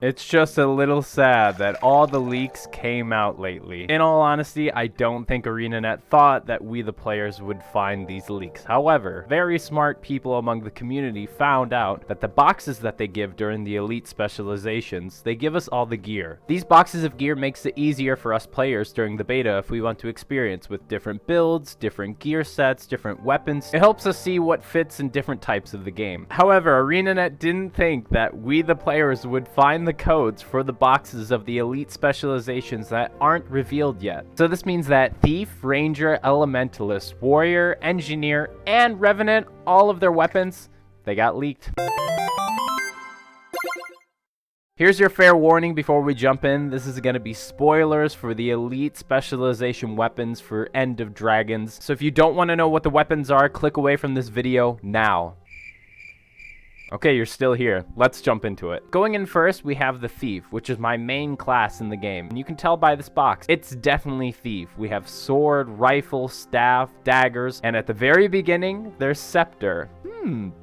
It's just a little sad that all the leaks came out lately. In all honesty, I don't think ArenaNet thought that we the players would find these leaks. However, very smart people among the community found out that the boxes that they give during the elite specializations, they give us all the gear. These boxes of gear makes it easier for us players during the beta if we want to experience with different builds, different gear sets, different weapons. It helps us see what fits in different types of the game. However, ArenaNet didn't think that we the players would find the codes for the boxes of the elite specializations that aren't revealed yet. So this means that Thief, Ranger, Elementalist, Warrior, Engineer, and Revenant, all of their weapons, they got leaked. Here's your fair warning before we jump in. This is going to be spoilers for the elite specialization weapons for End of Dragons. So if you don't want to know what the weapons are, click away from this video now. Okay, you're still here. Let's jump into it. Going in first, we have the Thief, which is my main class in the game. And you can tell by this box, it's definitely Thief. We have sword, rifle, staff, daggers, and at the very beginning, there's Scepter.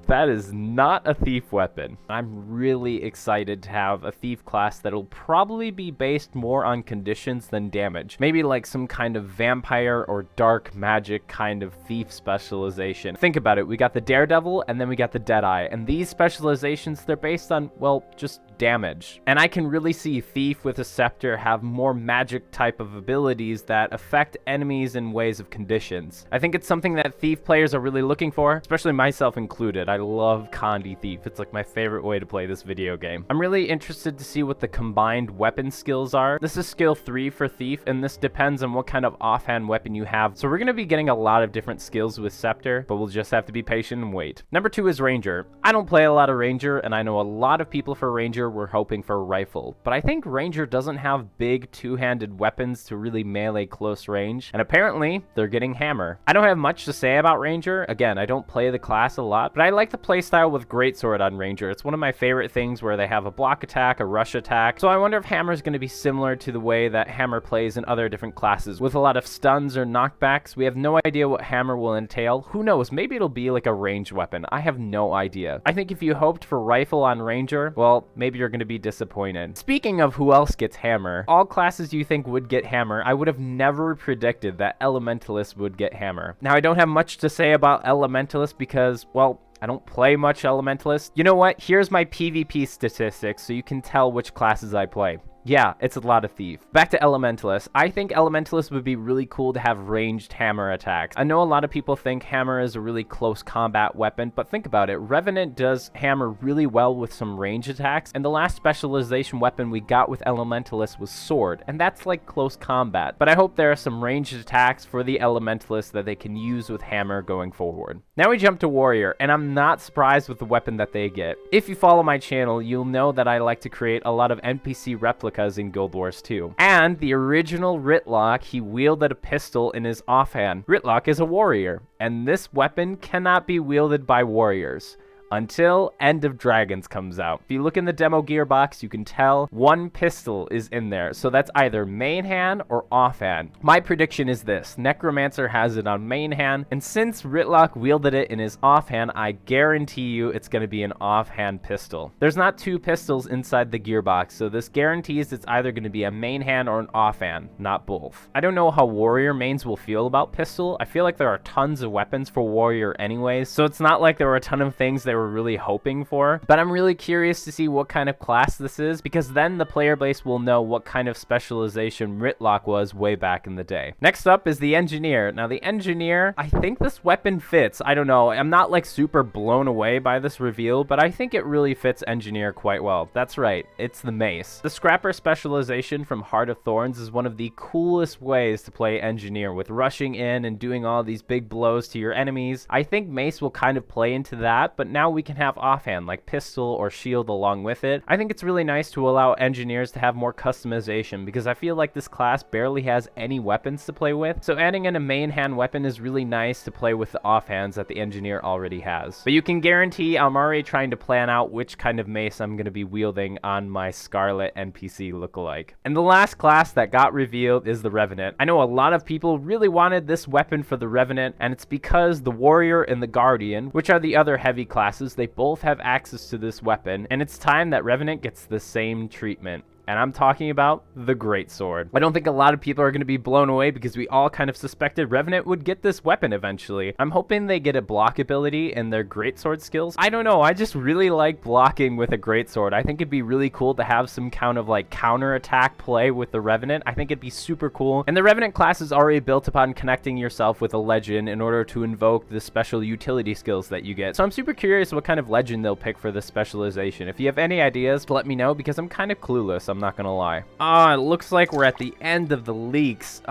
That is not a Thief weapon. I'm really excited to have a Thief class that'll probably be based more on conditions than damage. Maybe like some kind of vampire or dark magic kind of Thief specialization. Think about it, we got the Daredevil and then we got the Deadeye, and these specializations, they're based on, well, just damage. And I can really see Thief with a Scepter have more magic type of abilities that affect enemies in ways of conditions. I think it's something that Thief players are really looking for, especially myself included. I love Condi Thief. It's like my favorite way to play this video game. I'm really interested to see what the combined weapon skills are. This is skill 3 for Thief, and this depends on what kind of offhand weapon you have. So we're going to be getting a lot of different skills with Scepter, but we'll just have to be patient and wait. Number 2 is Ranger. I don't play a lot of Ranger, and I know a lot of people for Ranger were hoping for a rifle, but I think Ranger doesn't have big two-handed weapons to really melee close range, and apparently they're getting Hammer. I don't have much to say about Ranger. Again, I don't play the class a lot, but I like the playstyle with Greatsword on Ranger. It's one of my favorite things where they have a block attack, a rush attack, so I wonder if Hammer is going to be similar to the way that Hammer plays in other different classes, with a lot of stuns or knockbacks. We have no idea what Hammer will entail. Who knows? Maybe it'll be like a ranged weapon. I have no idea. I think if you hoped for rifle on Ranger, well, maybe you're going to be disappointed. Speaking of who else gets Hammer, all classes you think would get Hammer, I would have never predicted that Elementalist would get Hammer. Now, I don't have much to say about Elementalist because, well, I don't play much Elementalist. You know what? Here's my PvP statistics so you can tell which classes I play. Yeah, it's a lot of Thief. Back to Elementalist. I think Elementalist would be really cool to have ranged hammer attacks. I know a lot of people think Hammer is a really close combat weapon, but think about it. Revenant does Hammer really well with some range attacks, and the last specialization weapon we got with Elementalist was Sword, and that's like close combat. But I hope there are some ranged attacks for the Elementalist that they can use with Hammer going forward. Now we jump to Warrior, and I'm not surprised with the weapon that they get. If you follow my channel, you'll know that I like to create a lot of NPC replicas in Guild Wars 2. And the original Rytlock, he wielded a pistol in his offhand. Rytlock is a warrior, and this weapon cannot be wielded by warriors until End of Dragons comes out. If you look in the demo gearbox, you can tell one pistol is in there. So that's either main hand or offhand. My prediction is this: Necromancer has it on main hand, and since Rytlock wielded it in his offhand, I guarantee you it's going to be an offhand pistol. There's not two pistols inside the gearbox, so this guarantees it's either going to be a main hand or an offhand, not both. I don't know how Warrior mains will feel about pistol. I feel like there are tons of weapons for Warrior anyways, so it's not like there were a ton of things they were really hoping for, but I'm really curious to see what kind of class this is, because then the player base will know what kind of specialization Rytlock was way back in the day. Next up is the Engineer. Now the Engineer, I think this weapon fits. I don't know, I'm not like super blown away by this reveal, but I think it really fits Engineer quite well. That's right, it's the Mace. The Scrapper specialization from Heart of Thorns is one of the coolest ways to play Engineer, with rushing in and doing all these big blows to your enemies. I think Mace will kind of play into that, but now we can have offhand like pistol or shield along with it. I think it's really nice to allow engineers to have more customization, because I feel like this class barely has any weapons to play with, so adding in a main hand weapon is really nice to play with the offhands that the engineer already has. But you can guarantee I'm already trying to plan out which kind of mace I'm going to be wielding on my Scarlet NPC lookalike. And the last class that got revealed is the Revenant. I know a lot of people really wanted this weapon for the Revenant, and it's because the Warrior and the Guardian, which are the other heavy classes classes, they both have access to this weapon, and it's time that Revenant gets the same treatment. And I'm talking about the Greatsword. I don't think a lot of people are going to be blown away because we all kind of suspected Revenant would get this weapon eventually. I'm hoping they get a block ability in their Greatsword skills. I don't know, I just really like blocking with a Greatsword. I think it'd be really cool to have some kind of like counter attack play with the Revenant. I think it'd be super cool. And the Revenant class is already built upon connecting yourself with a legend in order to invoke the special utility skills that you get. So I'm super curious what kind of legend they'll pick for this specialization. If you have any ideas, let me know because I'm kind of clueless. I'm not gonna lie. It looks like we're at the end of the leaks.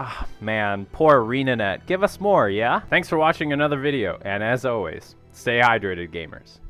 Man, poor ArenaNet. Give us more, yeah? Thanks for watching another video, and as always, stay hydrated, gamers.